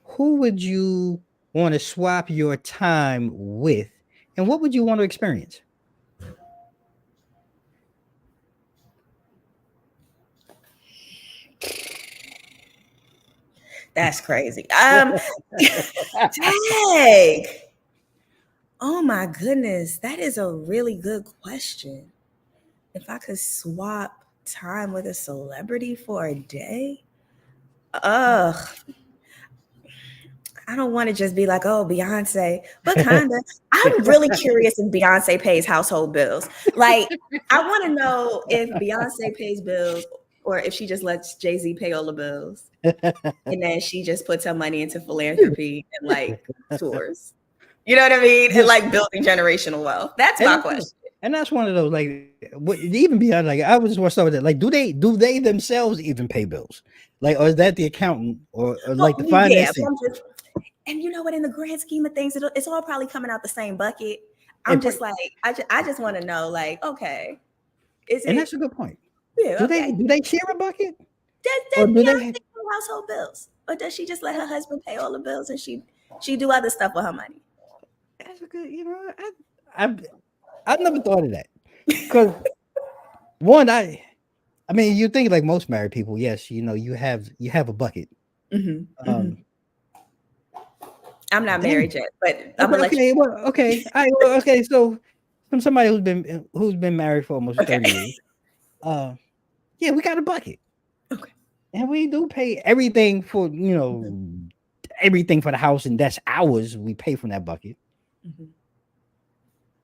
who would you want to swap your time with, and what would you want to experience? That's crazy. Dang. Oh my goodness. That is a really good question. If I could swap time with a celebrity for a day, ugh, I don't want to just be like, oh, Beyonce, but kinda. I'm really curious if Beyonce pays household bills. Like, I want to know if Beyonce pays bills or if she just lets Jay-Z pay all the bills. And then she just puts her money into philanthropy and like tours. You know what I mean? And like building generational wealth. That's and my that's, question. and that's one of those even beyond like I was just want to start with that. Like, do they themselves even pay bills? Like, or is that the accountant or Well, like the yeah, finance but team? and you know what? In the grand scheme of things, it's all probably coming out the same bucket. I'm And, just like, I just want to know, like, okay, is and it? that's a good point. Yeah, Do they okay. do they share a bucket Does or do Beyonce they? pay household bills, or does she just let her husband pay all the bills and she do other stuff with her money? That's a good. I I've never thought of that because one I mean you think like most married people, yes, you have a bucket. Mm-hmm, mm-hmm. Um, I'm not then married yet, but I'm okay, gonna let you. okay, well, okay, all right, well, okay. So from somebody who's been married for almost Okay. 30 years, uh, yeah, we got a bucket, Okay. and we do pay everything for Mm-hmm, everything for the house, and that's ours. We pay from that bucket. mm-hmm.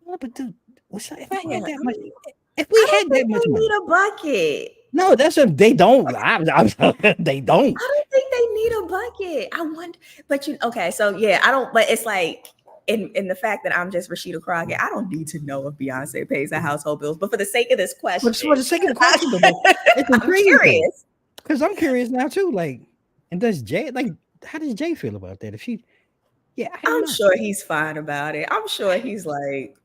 Well, but dude, if I Yeah, had that I much, mean, if I we don't had that think much they need money, a bucket. no, that's a they don't. They don't. I don't think they need a bucket. I want, but okay, so yeah, I don't, but it's like in the fact that I'm just Rasheda Crockett, I don't need to know if Beyonce pays the household bills. But for the sake of this But for question, the sake of the question, though, it's I'm intriguing though, curious. because I'm curious now too. Like, and does Jay like? How does Jay feel about that? If she, yeah, I don't I'm know. sure he's fine about it. I'm sure he's like,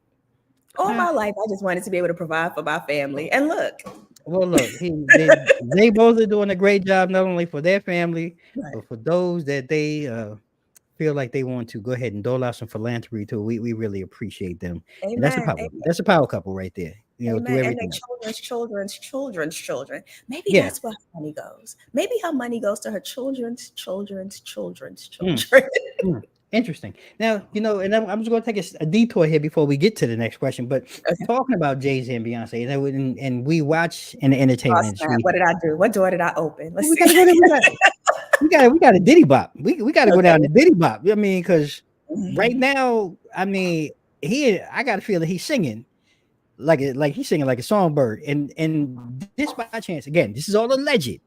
all Uh, my life, I just wanted to be able to provide for my family. And look, well, look, they both are doing a great job, not only for their family, right. but for those that they feel like they want to go ahead and dole out some philanthropy to. We really appreciate them, and that's a Amen. power. That's a power couple right there. Do Amen. And their everything else. children's children. Maybe Yeah. that's where her money goes. Maybe her money goes to her children's children. Mm, mm. Interesting. Now, and I'm just going to take a detour here before we get to the next question. But Okay. talking about Jay-Z and Beyonce, and we watch in the entertainment Oh, snap. industry, What did I do? What door did I open? Let's we see. got to go there. We got a Diddy Bop. We got to go down Okay. to Diddy Bop. I mean, because right Mhm. now, I mean, I got a feeling he's singing like he's singing like a songbird. And this by chance, again, this is all alleged.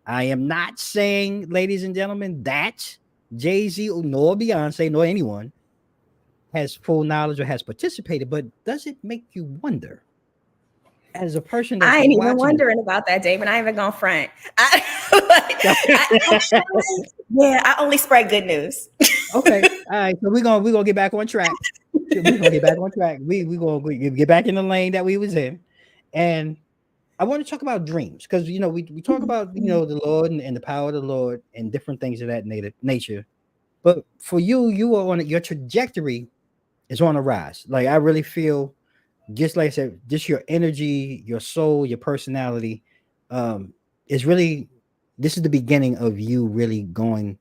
I am not saying, ladies and gentlemen, that Jay-Z nor Beyonce nor anyone has full knowledge or has participated, but does it make you wonder as a person that's I ain't even watching? wondering about that, David. I ain't even gonna front. I actually, yeah, I only spread good news. Okay, all right. So we're gonna get back on track. We're gonna get back on track. We gonna get back in the lane that we was in, and I want to talk about dreams because we talk about the Lord and the power of the Lord and different things of that nature. But for you are on your trajectory is on a rise. Like I really feel, just like I said, just your energy, your soul, your personality, is really. This is the beginning of you really going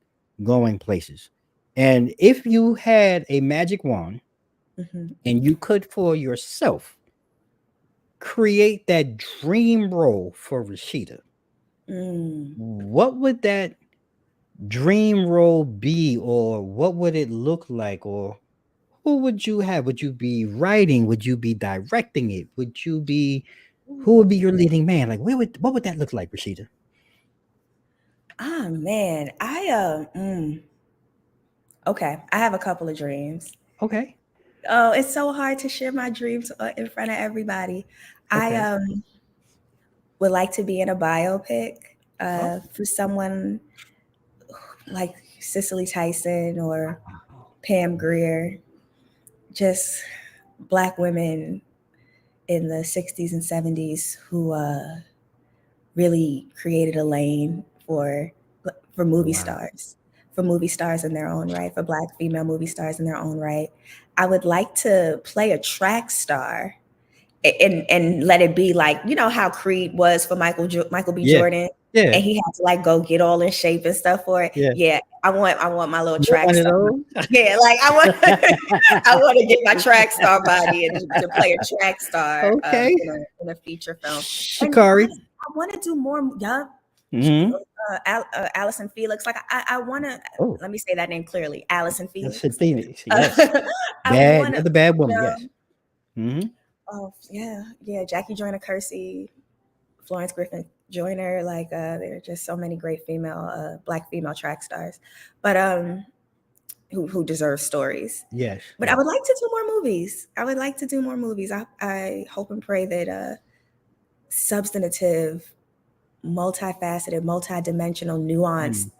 places. And if you had a magic wand Mhm. and you could for yourself create that dream role for Rasheda, what would that dream role be, or what would it look like, or who would you have? Would you be writing? Would you be directing it? Who would be your leading man? Like, what would that look like, Rasheda? Oh man, okay. I have a couple of dreams. Okay. Oh, it's so hard to share my dreams in front of everybody. Okay. I would like to be in a biopic for someone like Cicely Tyson or Pam Grier, just Black women in the 60s and 70s who really created a lane for movie stars, for movie stars in their own right, for Black female movie stars in their own right. I would like to play a track star and let it be like, you know how Creed was for Michael B. Jordan, Yeah. and he had to like go get all in shape and stuff for it. Yeah, I want my little track One of star. those? Yeah, like I want to get my track star body and to play a track star Okay. in a feature film. Shikari. And I want to do more. Yeah. Allison Felix. Like I want to. Let me say that name clearly. Allison Felix. Phoenix. Yes. Another bad woman. Yes. Mm-hmm. Oh yeah. Jackie Joyner Kersey, Florence Griffin Joyner. Like there are just so many great female, Black female track stars, but who deserve stories. Yes. But I would like to do more movies. I hope and pray that substantive, multifaceted, multidimensional, nuanced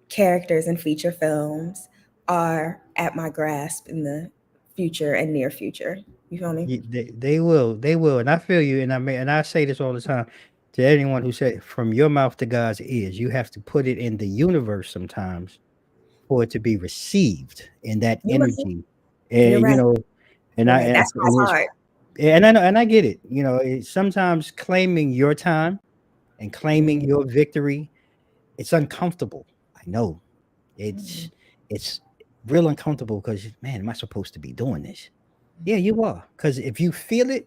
characters in feature films are at my grasp in the future and near future. You feel me? They will, and I feel you. And I say this all the time to anyone who said, "From your mouth to God's ears," you have to put it in the universe sometimes for it to be received in that energy. And right. That's hard. And I know, and I get it. You know, sometimes claiming your time and claiming your victory, it's uncomfortable. I know, it's real uncomfortable because, man, am I supposed to be doing this? Yeah, you are. Because if you feel it,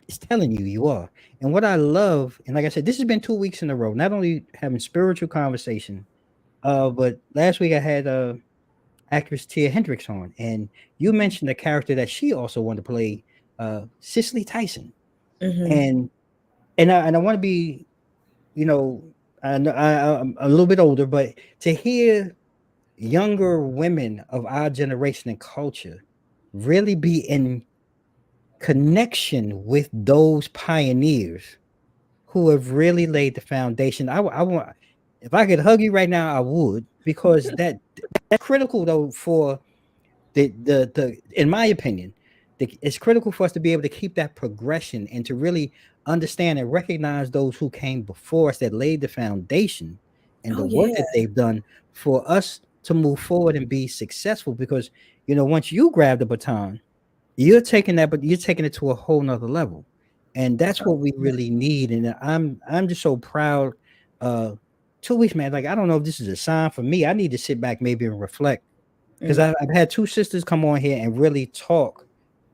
it's telling you are. And what I love, and like I said, this has been 2 weeks in a row, not only having spiritual conversation, but last week I had actress Tia Hendricks on, and you mentioned a character that she also wanted to play, Cicely Tyson. And I want to be, you know, I'm a little bit older, but to hear younger women of our generation and culture really be in connection with those pioneers who have really laid the foundation. I want, if I could hug you right now, I would, because that's critical though for the in my opinion, it's critical for us to be able to keep that progression and to really understand and recognize those who came before us that laid the foundation and the work that they've done for us to move forward and be successful. Because, you know, once you grab the baton, you're taking it to a whole nother level. And that's what we really need. And I'm just so proud. 2 weeks, man. Like, I don't know if this is a sign for me. I need to sit back maybe and reflect, because I've had two sisters come on here and really talk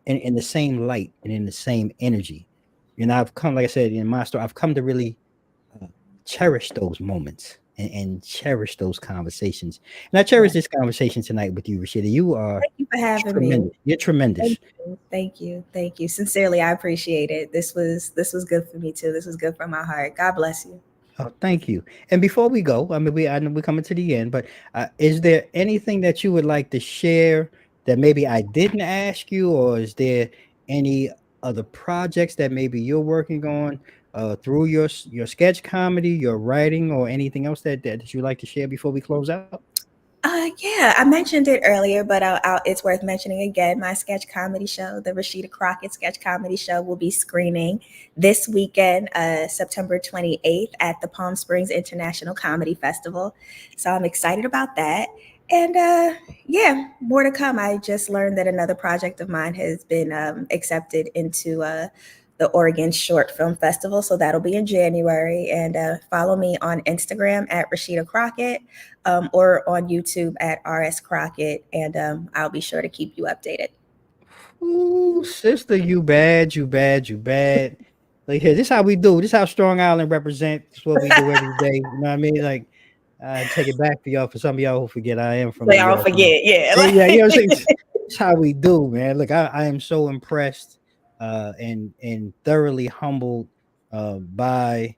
in the same light and in the same energy. And I've come, like I said, in my story, I've come to really cherish those moments and cherish those conversations. And I cherish this conversation tonight with you, Rasheda. You are Thank you for having me. You're tremendous. Thank you. Sincerely, I appreciate it. This was good for me too. This was good for my heart. God bless you. Oh, thank you. And before we go, I know we're coming to the end, but is there anything that you would like to share that maybe I didn't ask you, or is there any other projects that maybe you're working on through your sketch comedy, your writing, or anything else that you'd like to share before we close out? Yeah, I mentioned it earlier, but it's worth mentioning again. My sketch comedy show, the Rasheda Crockett Sketch Comedy Show, will be screening this weekend, September 28th at the Palm Springs International Comedy Festival. So I'm excited about that. And yeah, more to come. I just learned that another project of mine has been accepted into the Oregon Short Film Festival. So that'll be in January. And follow me on Instagram at Rasheda Crockett or on YouTube at RS Crockett. And I'll be sure to keep you updated. Ooh, sister, you bad, you bad, you bad. Like here, this how we do. This how Strong Island represent. This is what we do every day. You know what I mean? Like, I take it back for y'all. For some of y'all who forget, I am from So New y'all York. forget, yeah. Yeah, you know what I'm saying? It's how we do, man. Look, I am so impressed and thoroughly humbled by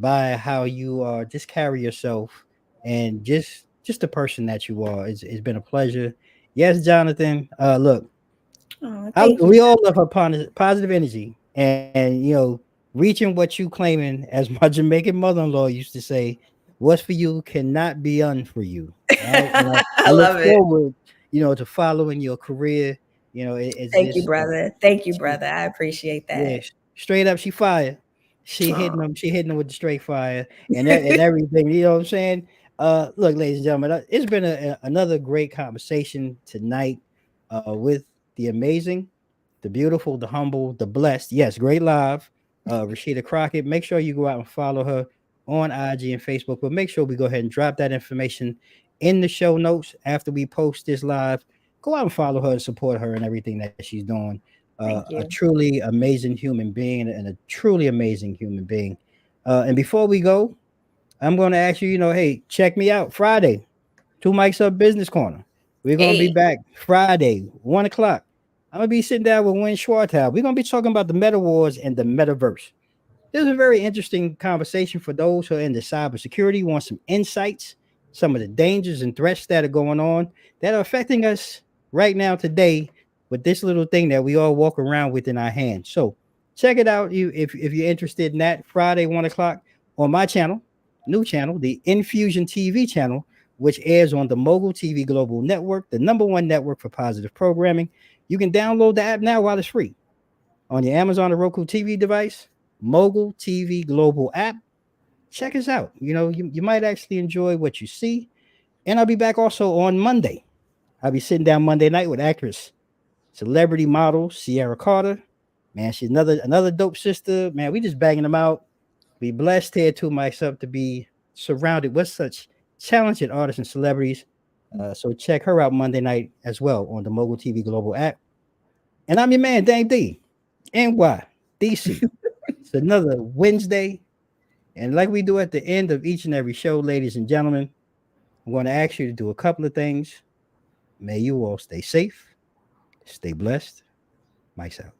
how you just carry yourself and just the person that you are. It's been a pleasure. Yes, Jonathan. Look, Oh, thank you. we all love her positive energy and reaching what you claiming, as my Jamaican mother-in-law used to say, what's for you cannot be un for you. Right. And I I look love it. forward, to following your career. It's Thank you, just brother. Thank you, she- brother. I appreciate yeah, that. straight up, she fire. Oh. She hitting them with the straight fire and everything. You know what I'm saying? Look, ladies and gentlemen, it's been another great conversation tonight with the amazing, the beautiful, the humble, the blessed. Yes, great live. Rasheda Crockett. Make sure you go out and follow her on IG and Facebook. But make sure we go ahead and drop that information in the show notes after we post this live. Go out and follow her and support her and everything that she's doing. Thank A you. truly amazing human being and a truly amazing human being. And before we go, I'm going to ask you, hey, check me out Friday, 2 Mics Up Business Corner. We're going to be Hey. back Friday, 1 o'clock. I'm going to be sitting down with Wayne Schwarthout. We're going to be talking about the Meta Wars and the Metaverse. This is a very interesting conversation for those who are into cybersecurity, want some insights, some of the dangers and threats that are going on that are affecting us right now today with this little thing that we all walk around with in our hands. So check it out. If you're interested in that, Friday, 1 o'clock on my channel, new channel, the Infusion TV channel, which airs on the Mogul TV Global Network, the #1 network for positive programming. You can download the app now while it's free on your Amazon or Roku TV device. Mogul TV Global app. Check us out. You might actually enjoy what you see. And I'll be back also on Monday. I'll be sitting down Monday night with actress, celebrity model Sierra Carter. Man, she's another dope sister. Man, we just banging them out. We blessed here to myself to be surrounded with such talented artists and celebrities. So check her out Monday night as well on the Mogul TV Global app. And I'm your man, Dang D, NY, DC. It's another Wednesday. And like we do at the end of each and every show, ladies and gentlemen, I'm going to ask you to do a couple of things. May you all stay safe, stay blessed. Mike's out.